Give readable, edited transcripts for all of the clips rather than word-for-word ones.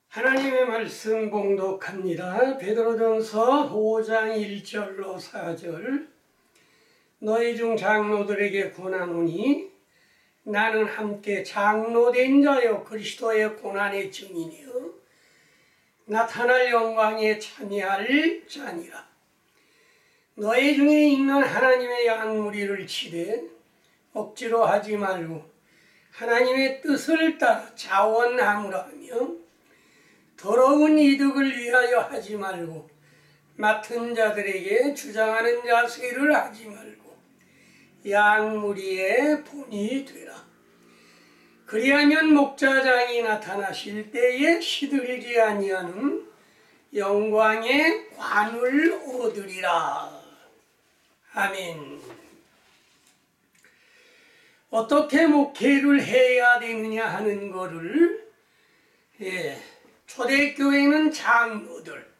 하나님의 말씀 봉독합니다. 베드로전서 5장 1절로 4절. 너희 중 장로들에게 권하노니 나는 함께 장로된 자여 그리스도의 고난의 증인이여 나타날 영광에 참여할 자니라. 너희 중에 있는 하나님의 양무리를 치되 억지로 하지 말고 하나님의 뜻을 따라 자원하무라 하며 더러운 이득을 위하여 하지 말고 맡은 자들에게 주장하는 자세를 하지 말고 양무리의 본이 되라. 그리하면 목자장이 나타나실 때에 시들지 아니하는 영광의 관을 얻으리라. 아멘. 어떻게 목회를 해야 되느냐 하는 거를 초대교회는 장로들,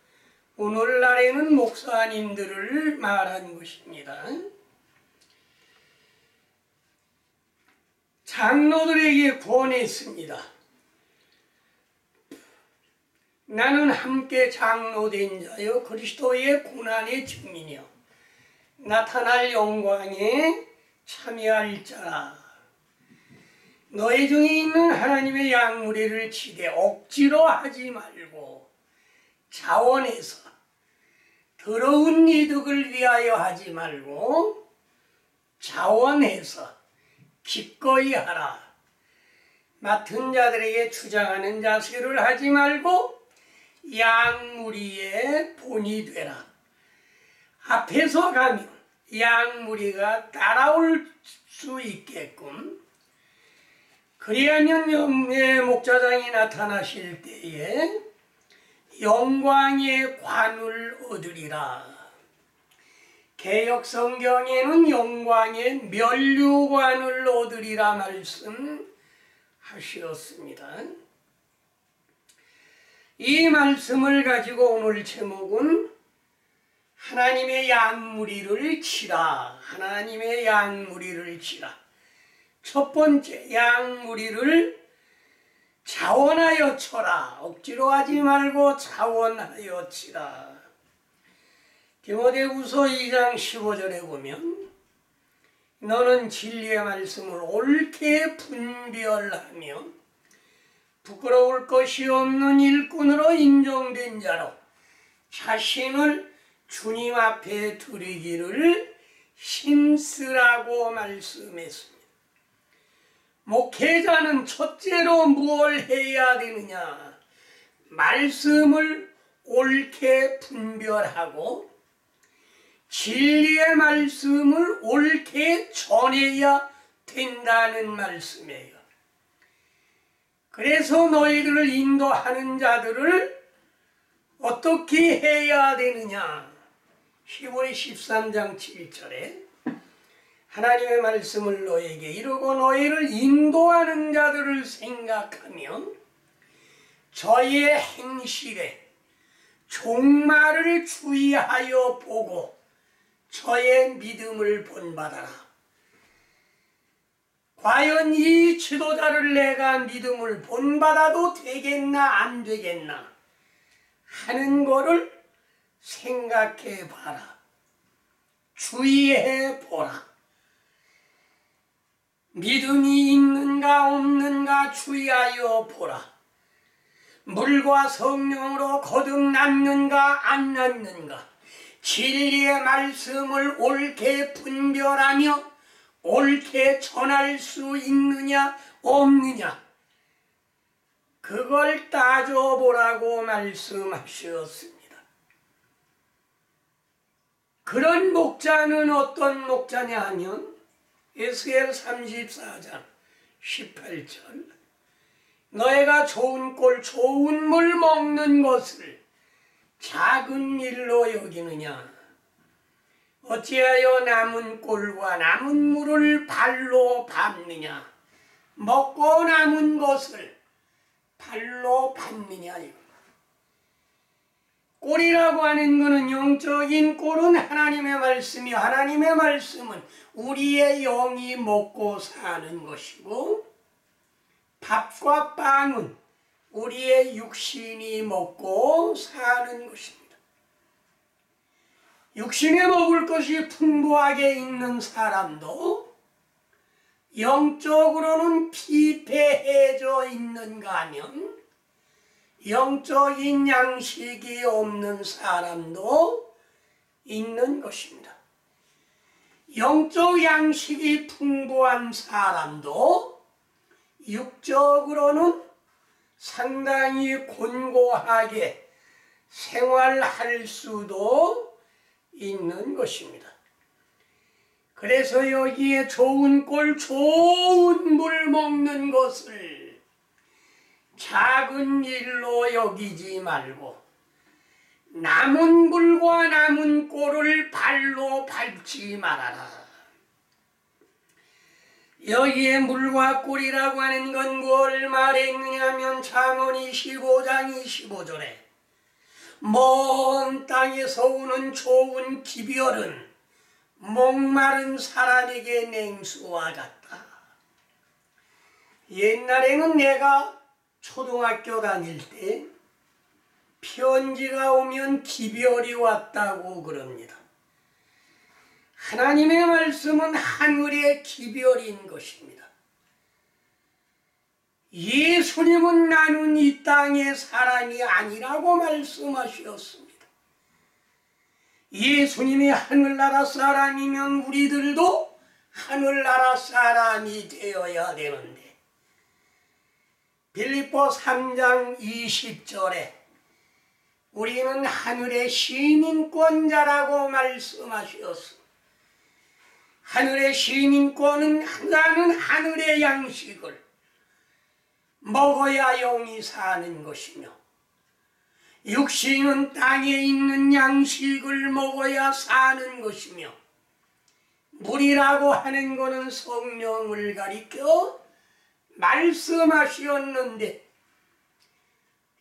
오늘날에는 목사님들을 말한 것입니다. 장로들에게 권했습니다. 나는 함께 장로된 자여 그리스도의 고난의 증인이여 나타날 영광에 참여할 자라. 너희 중에 있는 하나님의 양무리를 치되 억지로 하지 말고 자원해서 더러운 이득을 위하여 하지 말고 자원해서 기꺼이 하라. 맡은 자들에게 주장하는 자세를 하지 말고 양무리의 본이 되라. 앞에서 가면 양무리가 따라올 수 있게끔 그리하면 목자장이 나타나실 때에 영광의 관을 얻으리라. 개역성경에는 영광의 면류관을 얻으리라 말씀하셨습니다. 이 말씀을 가지고 오늘 제목은 하나님의 양무리를 치라. 하나님의 양무리를 치라. 첫 번째, 양무리를 자원하여 쳐라. 억지로 하지 말고 자원하여 치라. 디모데후서 2장 15절에 보면 너는 진리의 말씀을 옳게 분별하며 부끄러울 것이 없는 일꾼으로 인정된 자로 자신을 주님 앞에 드리기를 힘쓰라고 말씀했습니다. 목회자는 첫째로 무엇을 해야 되느냐? 말씀을 옳게 분별하고 진리의 말씀을 옳게 전해야 된다는 말씀이에요. 그래서 너희들을 인도하는 자들을 어떻게 해야 되느냐? 히브리 13장 7절에 하나님의 말씀을 너에게 이루고 너희를 인도하는 자들을 생각하며 저의 행실에 종말을 주의하여 보고 저의 믿음을 본받아라. 과연 이 지도자를 내가 믿음을 본받아도 되겠나 안 되겠나 하는 거를 생각해 봐라. 주의해 보라. 믿음이 있는가 없는가 주의하여 보라. 물과 성령으로 거듭났는가 안 났는가. 진리의 말씀을 옳게 분별하며 옳게 전할 수 있느냐 없느냐. 그걸 따져보라고 말씀하셨습니다. 그런 목자는 어떤 목자냐 하면 에스겔 34장 18절 너희가 좋은 꼴 좋은 물 먹는 것을 작은 일로 여기느냐. 어찌하여 남은 꼴과 남은 물을 발로 밟느냐. 먹고 남은 것을 발로 밟느냐. 꼴이라고 하는 것은 영적인 꼴은 하나님의 말씀이 하나님의 말씀은 우리의 영이 먹고 사는 것이고 밥과 빵은 우리의 육신이 먹고 사는 것입니다. 육신에 먹을 것이 풍부하게 있는 사람도 영적으로는 피폐해져 있는가 하면 영적인 양식이 없는 사람도 있는 것입니다. 영적 양식이 풍부한 사람도 육적으로는 상당히 곤고하게 생활할 수도 있는 것입니다. 그래서 여기에 좋은 꼴, 좋은 물 먹는 것을 작은 일로 여기지 말고 남은 물과 남은 꼴을 발로 밟지 말아라. 여기에 물과 꼴이라고 하는 건 뭘 말했느냐면 잠언 25장 25절에 먼 땅에서 오는 좋은 기별은 목마른 사람에게 냉수와 같다. 옛날에는 내가 초등학교 다닐 때 편지가 오면 기별이 왔다고 그럽니다. 하나님의 말씀은 하늘의 기별인 것입니다. 예수님은 나는 이 땅의 사람이 아니라고 말씀하셨습니다. 예수님이 하늘나라 사람이면 우리들도 하늘나라 사람이 되어야 되는데 빌립보 3장 20절에 우리는 하늘의 시민권자라고 말씀하셨습니다. 하늘의 시민권은 나는 하늘의 양식을 먹어야 영이 사는 것이며 육신은 땅에 있는 양식을 먹어야 사는 것이며 물이라고 하는 것은 성령을 가리켜 말씀하셨는데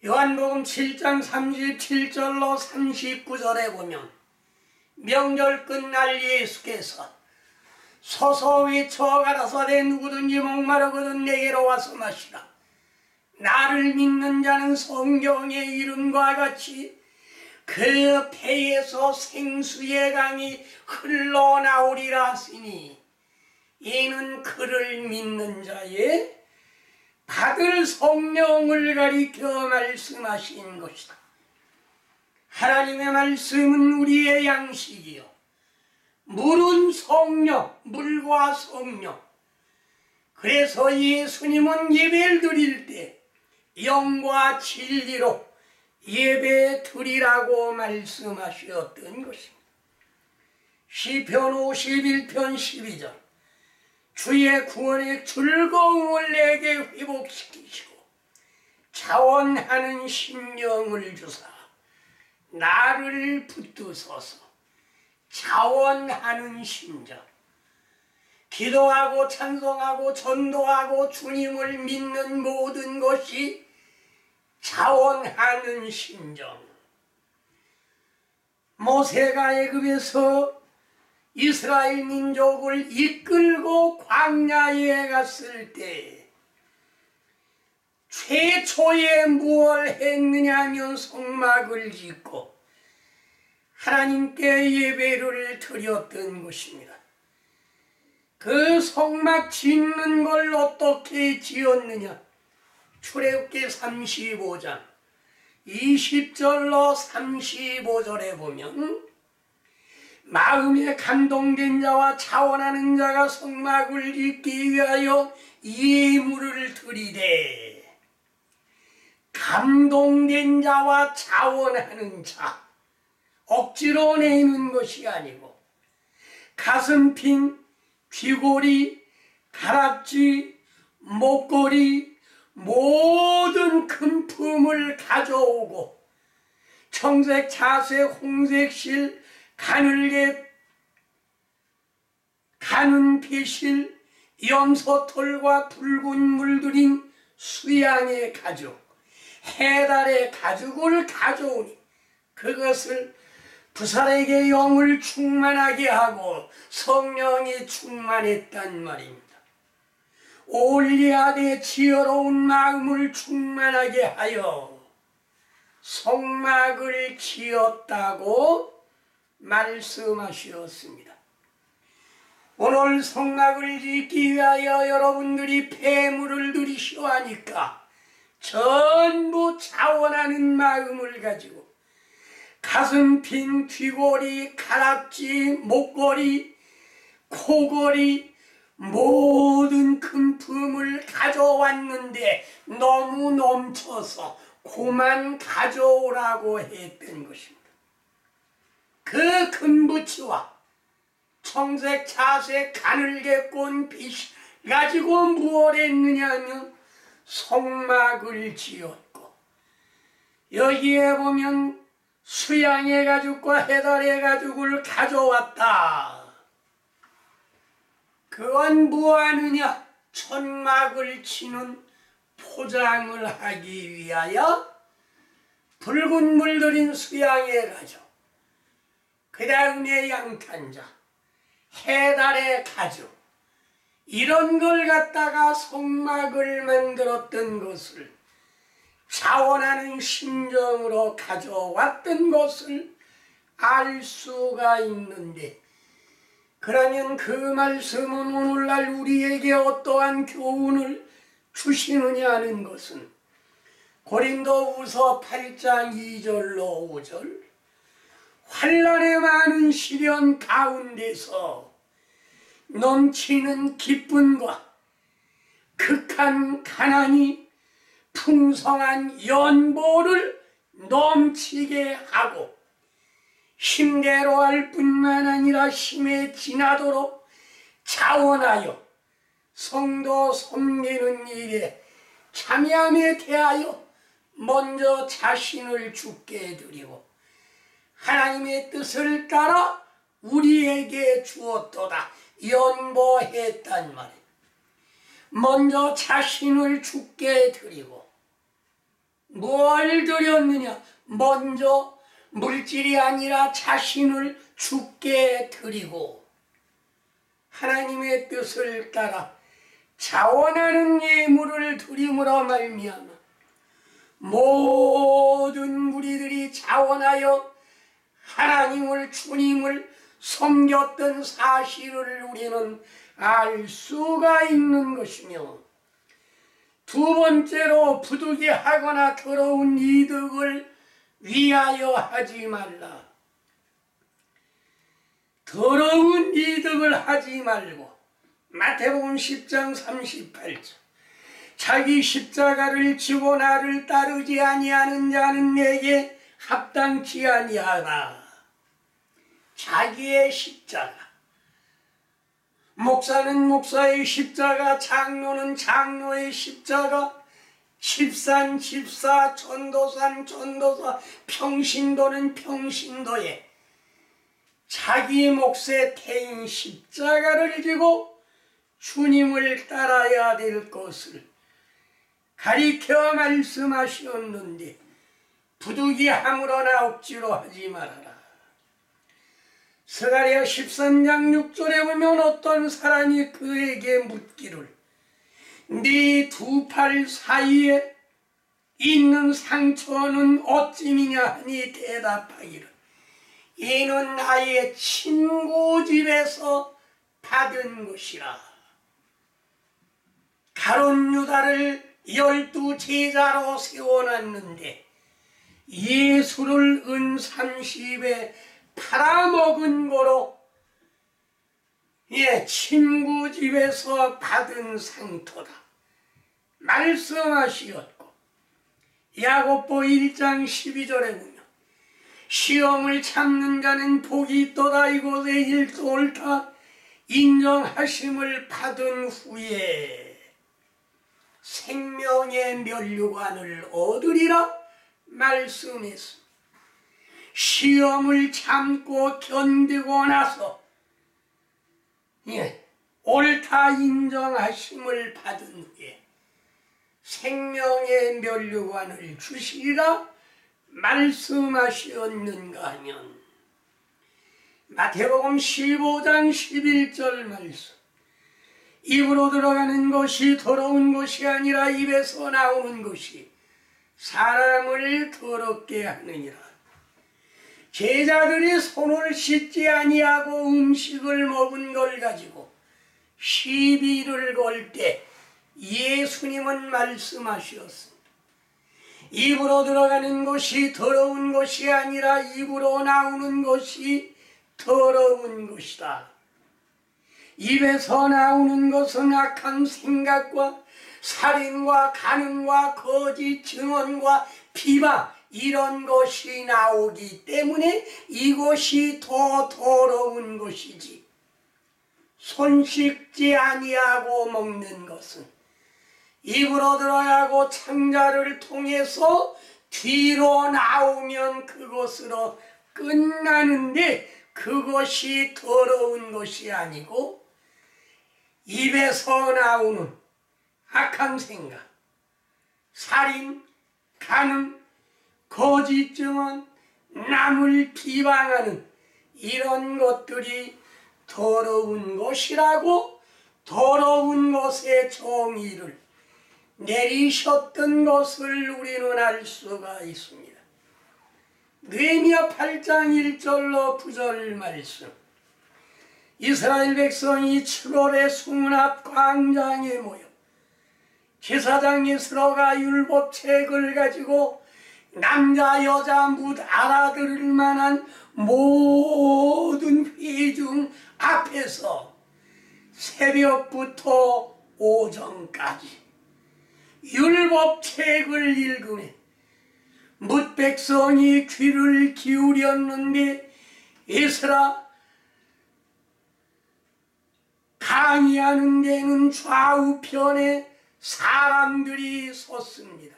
요한복음 7장 37절로 39절에 보면 명절 끝날 예수께서 서서 외쳐 가라사대 누구든지 목마르거든 내게로 와서 마시라. 나를 믿는 자는 성경의 이름과 같이 그 배에서 생수의 강이 흘러나오리라 하시니 이는 그를 믿는 자의 받을 성령을 가리켜 말씀하신 것이다. 하나님의 말씀은 우리의 양식이요 물은 성령, 물과 성령. 그래서 예수님은 예배를 드릴 때 영과 진리로 예배 드리라고 말씀하셨던 것입니다. 시편 51편 12절 주의 구원의 즐거움을 내게 회복시키시고 자원하는 심령을 주사 나를 붙드소서. 자원하는 심정, 기도하고 찬송하고 전도하고 주님을 믿는 모든 것이 자원하는 심정. 모세가 애굽에서 이스라엘 민족을 이끌고 광야에 갔을 때 최초에 무엇을 했느냐 하면 성막을 짓고 하나님께 예배를 드렸던 것입니다. 그 성막 짓는 걸 어떻게 지었느냐? 출애굽기 35장 20절로 35절에 보면 마음에 감동된 자와 자원하는 자가 성막을 짓기 위하여 예물을 드리되 감동된 자와 자원하는 자 억지로 내는 것이 아니고 가슴 핀 귀고리, 가락지, 목걸이 모든 금품을 가져오고 청색, 자색, 홍색 실, 가늘게 가는 배실, 염소털과 붉은 물들인 수양의 가죽, 해달의 가죽을 가져오니 그것을 부살에게 영을 충만하게 하고 성령이 충만했단 말입니다. 올리아드의 지혜로운 마음을 충만하게 하여 성막을 지었다고 말씀하셨습니다. 오늘 성막을 짓기 위하여 여러분들이 폐물을 들이셔 하니까 전부 자원하는 마음을 가지고 가슴핀, 귀걸이, 가락지, 목걸이, 코걸이 모든 금품을 가져왔는데 너무 넘쳐서 그만 가져오라고 했던 것입니다. 그 금부치와 청색, 자색, 가늘게 꼰 빛 가지고 무엇 했느냐 하면 성막을 지었고, 여기에 보면 수양의 가죽과 해달의 가죽을 가져왔다. 그건 무엇하느냐? 천막을 치는 포장을 하기 위하여 붉은 물들인 수양의 가죽, 그 다음에 양탄자, 해달의 가죽, 이런 걸 갖다가 성막을 만들었던 것을 자원하는 심정으로 가져왔던 것을 알 수가 있는데, 그러면 그 말씀은 오늘날 우리에게 어떠한 교훈을 주시느냐 하는 것은 고린도후서 8장 2절로 5절, 환난의 많은 시련 가운데서 넘치는 기쁨과 극한 가난이 풍성한 연보를 넘치게 하고 힘대로 할 뿐만 아니라 힘에 지나도록 자원하여 성도 섬기는 일에 참여함에 대하여 먼저 자신을 주께 드리고 하나님의 뜻을 따라 우리에게 주었도다 연보했단 말이에요. 먼저 자신을 주께 드리고, 뭘 드렸느냐? 먼저 물질이 아니라 자신을 주께 드리고 하나님의 뜻을 따라 자원하는 예물을 드림으로 말미암아 모든 무리들이 자원하여 하나님을, 주님을 섬겼던 사실을 우리는 알 수가 있는 것이며, 두 번째로 부득이하거나 더러운 이득을 위하여 하지 말라. 더러운 이득을 하지 말고, 마태복음 10장 38절, 자기 십자가를 지고 나를 따르지 아니하는 자는 내게 합당치 아니하나. 자기의 십자가, 목사는 목사의 십자가, 장로는 장로의 십자가, 집산 집사, 전도사는 전도사, 평신도는 평신도에 자기 몫의 태인 십자가를 지고 주님을 따라야 될 것을 가리켜 말씀하셨는데, 부득이함으로나 억지로 하지 말아라. 스가랴 13장 6절에 보면 어떤 사람이 그에게 묻기를, 네 두 팔 사이에 있는 상처는 어찌미냐 하니 대답하기를, 이는 나의 친구 집에서 받은 것이라. 가룟 유다를 12 제자로 세워놨는데 예수를 은 30에 팔아먹은 거로, 친구 집에서 받은 상토다 말씀하시었고, 야고보 1장 12절에 보면 시험을 참는 자는 복이 있도다. 이곳에 일도 옳다 인정하심을 받은 후에 생명의 면류관을 얻으리라 말씀했습니다. 시험을 참고 견디고 나서 옳다 인정하심을 받은 후에 생명의 면류관을 주시리라 말씀하셨는가 하면, 마태복음 15장 11절 말씀, 입으로 들어가는 것이 더러운 것이 아니라 입에서 나오는 것이 사람을 더럽게 하느니라. 제자들이 손을 씻지 아니하고 음식을 먹은 걸 가지고 시비를 걸 때 예수님은 말씀하셨습니다. 입으로 들어가는 것이 더러운 것이 아니라 입으로 나오는 것이 더러운 것이다. 입에서 나오는 것은 악한 생각과 살인과 간음과 거짓 증언과 비방 이런 것이 나오기 때문에 이것이 더 더러운 것이지, 손 씻지 아니하고 먹는 것은 입으로 들어가고 창자를 통해서 뒤로 나오면 그것으로 끝나는데 그것이 더러운 것이 아니고 입에서 나오는 악한 생각, 살인, 간음, 거짓 증언, 남을 비방하는 이런 것들이 더러운 것이라고 더러운 것의 정의를 내리셨던 것을 우리는 알 수가 있습니다. 느헤미야 8장 1절로 9절 말씀. 이스라엘 백성이 7월에 수문 앞 광장에 모여 제사장이 서로가 율법책을 가지고 남자 여자 묻 알아들을 만한 모든 회중 앞에서 새벽부터 오전까지 율법책을 읽으며 뭇 백성이 귀를 기울였는데 에스라 강의하는 데는 좌우편에 사람들이 섰습니다.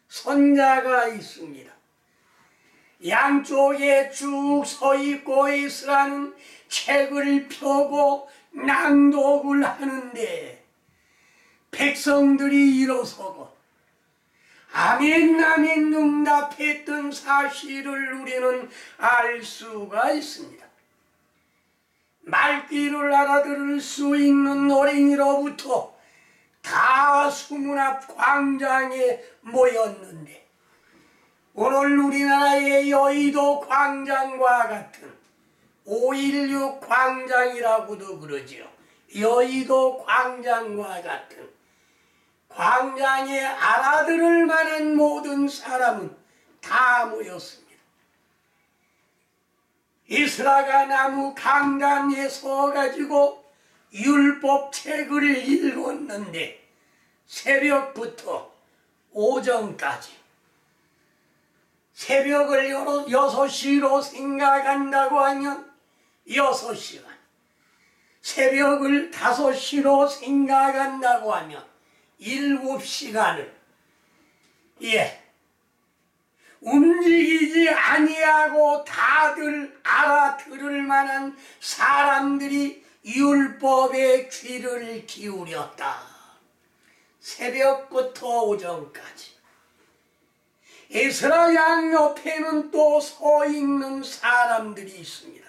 선자가 있습니다. 양쪽에 쭉 서 있고 에스라는 책을 펴고 낭독을 하는데 백성들이 일어서고 아멘 아멘 응답했던 사실을 우리는 알 수가 있습니다. 말귀를 알아들을 수 있는 어린이로부터 다 수문 앞 광장에 모였는데 오늘 우리나라의 여의도 광장과 같은 5.16 광장이라고도 그러죠. 여의도 광장과 같은 광장에 알아들을 만한 모든 사람은 다 모였습니다. 에스라가 나무 강단에 서가지고 율법책을 읽었는데 새벽부터 오전까지 새벽을 6시로 생각한다고 하면 6시간, 새벽을 5시로 생각한다고 하면 7시간을 움직이지 아니하고 다들 알아들을 만한 사람들이 율법에 귀를 기울였다. 새벽부터 오전까지. 에스라 양 옆에는 또 서 있는 사람들이 있습니다.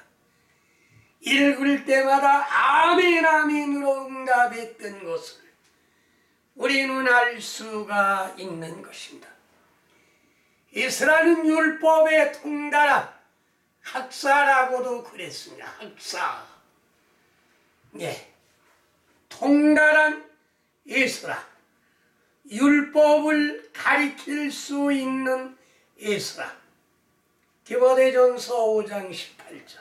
읽을 때마다 아멘 아멘으로 응답했던 것을 우리는 알 수가 있는 것입니다. 에스라는 율법에 통달한 학사라고도 그랬습니다. 학사. 통달한 에스라. 율법을 가리킬 수 있는 에스라. 디모데전서 5장 18절.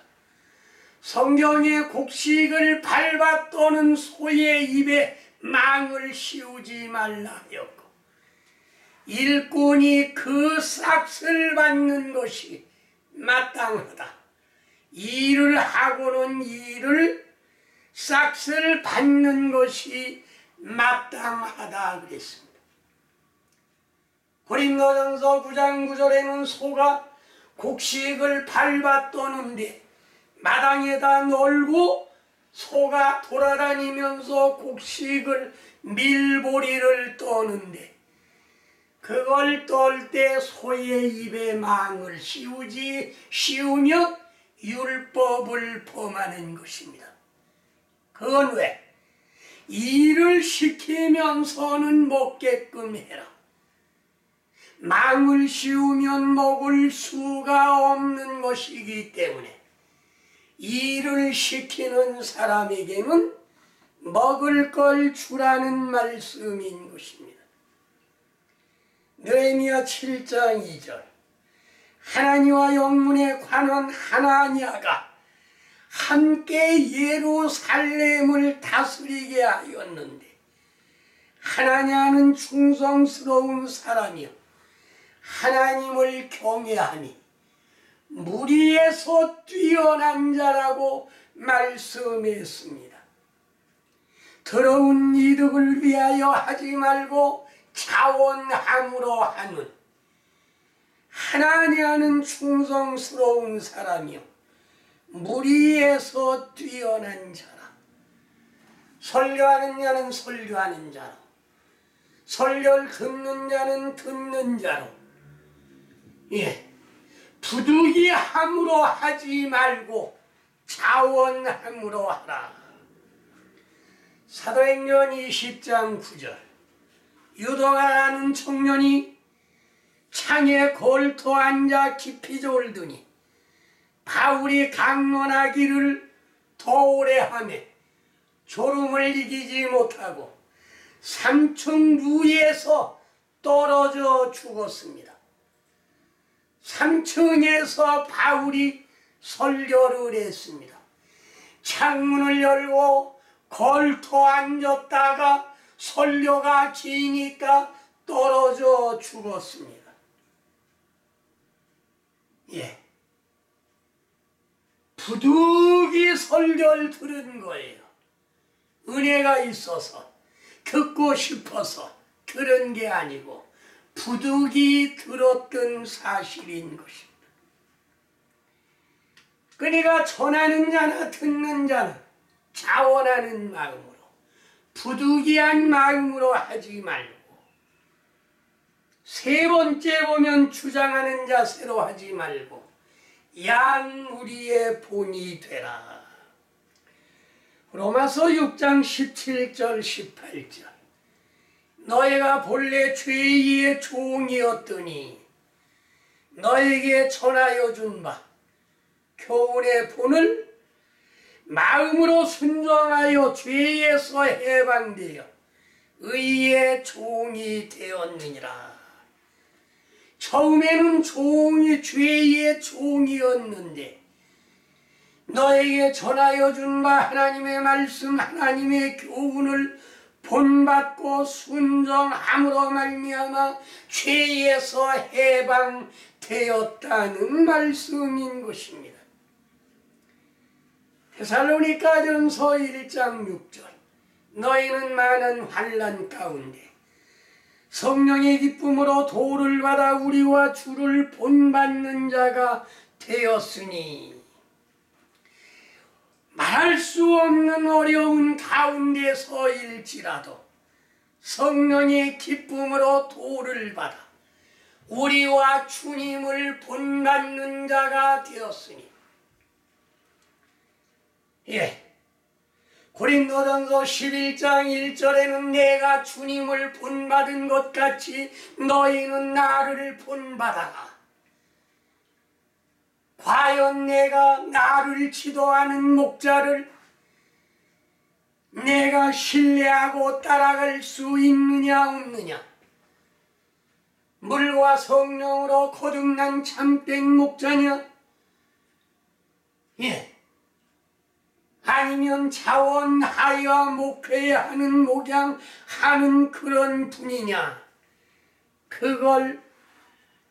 성경의 곡식을 밟아 떠는 소의 입에 망을 씌우지 말라 하였고 일꾼이 그 삭을 받는 것이 마땅하다. 일을 하고는 일을 삭을 받는 것이 마땅하다 그랬습니다. 고린도전서 9장 9절에는 소가 곡식을 밟아 떠는데 마당에다 널고 소가 돌아다니면서 곡식을 밀보리를 떠는데 그걸 떨 때 소의 입에 망을 씌우며 율법을 범하는 것입니다. 그건 왜? 일을 시키면서는 먹게끔 해라. 망을 씌우면 먹을 수가 없는 것이기 때문에 일을 시키는 사람에게는 먹을 걸 주라는 말씀인 것입니다. 느헤미야 7장 2절. 하나니와 영문에 관한 하나냐가 함께 예루살렘을 다스리게 하였는데, 하나냐는 충성스러운 사람이요 하나님을 경외하니 무리에서 뛰어난 자라고 말씀했습니다. 더러운 이득을 위하여 하지 말고 자원함으로 하는 하나냐는 충성스러운 사람이요 무리에서 뛰어난 자라. 설교하는 자는 설교하는 자로, 설교를 듣는 자는 듣는 자로, 부득이함으로 하지 말고 자원함으로 하라. 사도행전 20장 9절. 유다라는 청년이 창에 걸터 앉아 깊이 졸더니 바울이 강론하기를 더 오래 하며 졸음을 이기지 못하고 3층 위에서 떨어져 죽었습니다. 3층에서 바울이 설교를 했습니다. 창문을 열고 걸터 앉았다가 설교가 기니까 떨어져 죽었습니다. 부득이 설교를 들은 거예요. 은혜가 있어서 듣고 싶어서 들은 게 아니고 부득이 들었던 사실인 것입니다. 그러니까 전하는 자나 듣는 자는 자원하는 마음으로, 부득이한 마음으로 하지 말고, 세 번째 보면 주장하는 자세로 하지 말고 양무리의 본이 되라. 로마서 6장 17절 18절. 너희가 본래 죄의 종이었더니 너에게 전하여 준 바 교훈의 본을 마음으로 순종하여 죄에서 해방되어 의의 종이 되었느니라. 처음에는 죄의 종이었는데 너에게 전하여 준 바 하나님의 말씀, 하나님의 교훈을 본받고 순종함으로 말미암아 죄에서 해방되었다는 말씀인 것입니다. 데살로니가전서 1장 6절. 너희는 많은 환난 가운데 성령의 기쁨으로 도를 받아 우리와 주를 본받는 자가 되었으니, 말할 수 없는 어려운 가운데서일지라도 성령의 기쁨으로 도를 받아 우리와 주님을 본받는 자가 되었으니. 고린도전서 11장 1절에는 내가 주님을 본받은 것 같이 너희는 나를 본받아라. 과연 내가 나를 지도하는 목자를 내가 신뢰하고 따라갈 수 있느냐 없느냐? 물과 성령으로 거듭난 참된 목자냐? 아니면 자원하여 목회하는 목양하는 그런 분이냐? 그걸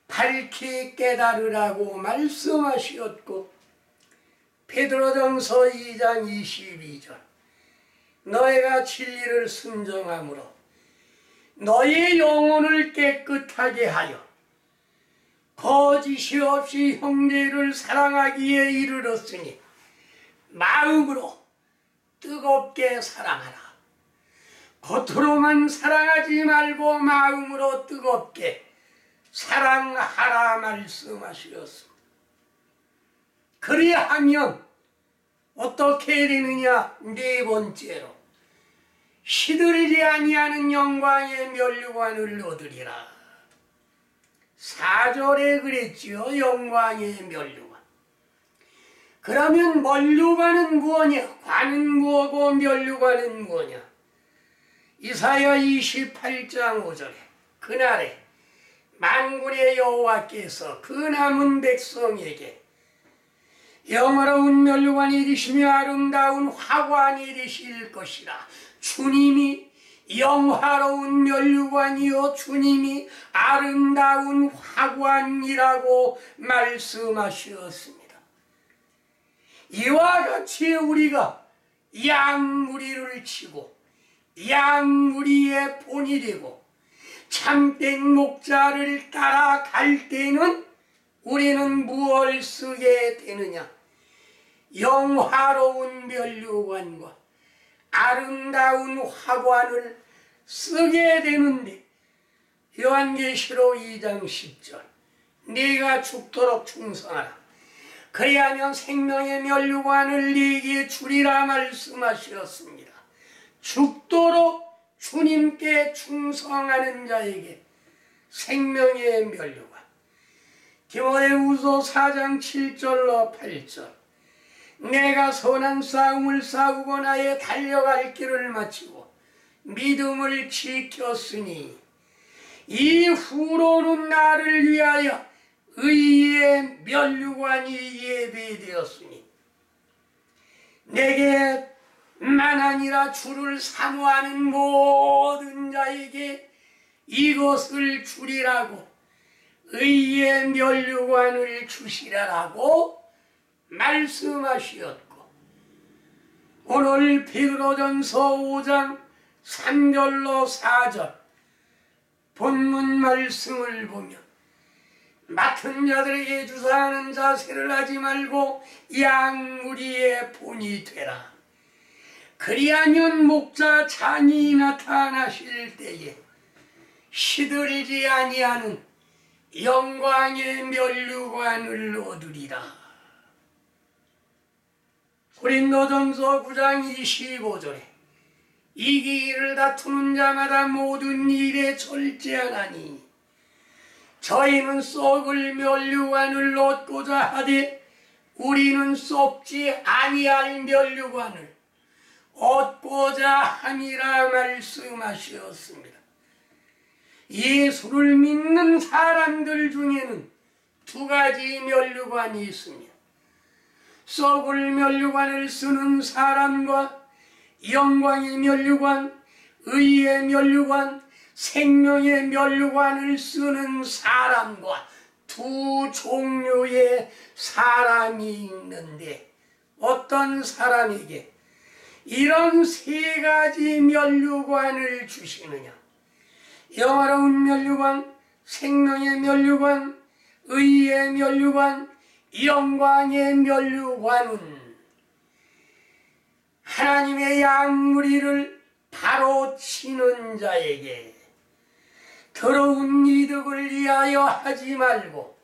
밝히 깨달으라고 말씀하시었고, 베드로전서 2장 22절. 너희가 진리를 순종함으로 너희의 영혼을 깨끗하게 하여 거짓이 없이 형제를 사랑하기에 이르렀으니 마음으로 뜨겁게 사랑하라. 겉으로만 사랑하지 말고 마음으로 뜨겁게 사랑하라 말씀하셨습니다. 그리하면 어떻게 되느냐? 네 번째로 시들지 아니하는 영광의 면류관을 얻으리라. 4절에 그랬지요. 영광의 면류관. 그러면 면류관은 무엇이냐? 관은 무엇고 면류관은 무엇이냐? 이사야 28장 5절에 그날에 만군의 여호와께서 그 남은 백성에게 영화로운 면류관이 되시며 아름다운 화관이 되실 것이라. 주님이 영화로운 면류관이요 주님이 아름다운 화관이라고 말씀하셨습니다. 이와 같이 우리가 양무리를 치고 양무리의 본이 되고 참된 목자를 따라갈 때는 우리는 무엇을 쓰게 되느냐? 영화로운 면류관과 아름다운 화관을 쓰게 되는데 요한계시록 2장 10절 네가 죽도록 충성하라. 그리하면 생명의 면류관을 네게 주리라 말씀하셨습니다. 죽도록 주님께 충성하는 자에게 생명의 면류관. 디모데후서 4장 7절로 8절 내가 선한 싸움을 싸우고 나의 달려갈 길을 마치고 믿음을 지켰으니 이후로는 나를 위하여 의의 면류관이 예비되었으니 내게만 아니라 주를 사모하는 모든 자에게 이것을 주리라고 의의 면류관을 주시라라고 말씀하셨고 오늘 베드로전서 5장 3절로 4절 본문 말씀을 보면 맡은 자들에게 주사하는 자세를 하지 말고 양무리의 본이 되라. 그리하면 목자 장이 나타나실 때에 시들지 아니하는 영광의 면류관을 얻으리라. 고린도전서 9장 25절에 이기기를 다투는 자마다 모든 일에 절제하나니 저희는 썩을 면류관을 얻고자 하되 우리는 썩지 아니할 면류관을 얻고자 함이라 말씀하셨습니다. 예수를 믿는 사람들 중에는 두 가지 면류관이 있습니다. 썩을 면류관을 쓰는 사람과 영광의 면류관, 의의 면류관, 생명의 면류관을 쓰는 사람과 두 종류의 사람이 있는데 어떤 사람에게 이런 세 가지 면류관을 주시느냐? 영화로운 면류관, 생명의 면류관, 의의 면류관, 영광의 면류관은 하나님의 양무리를 바로 치는 자에게 더러운 이득을 위하여 하지 말고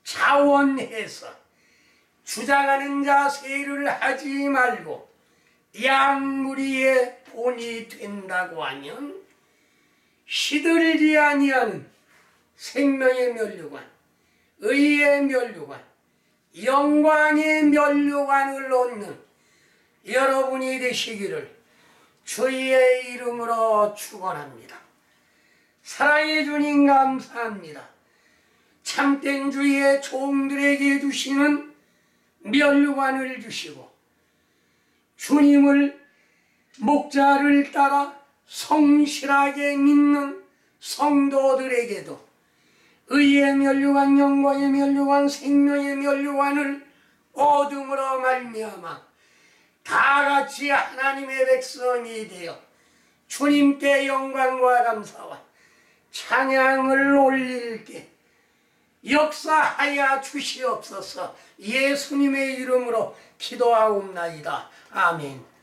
자원해서 주장하는 자세를 하지 말고 양무리의 본이 된다고 하면 시들지 아니하는 생명의 면류관, 의의 면류관, 영광의 면류관을 얻는 여러분이 되시기를 주의 이름으로 축원합니다. 사랑의 주님 감사합니다. 참된 주의 종들에게 주시는 면류관을 주시고 주님을 목자를 따라 성실하게 믿는 성도들에게도 의의 면류관, 영광의 면류관, 생명의 면류관을 얻음으로 말미암아 다같이 하나님의 백성이 되어 주님께 영광과 감사와 찬양을 올릴게 역사하여 주시옵소서. 예수님의 이름으로 기도하옵나이다. 아멘.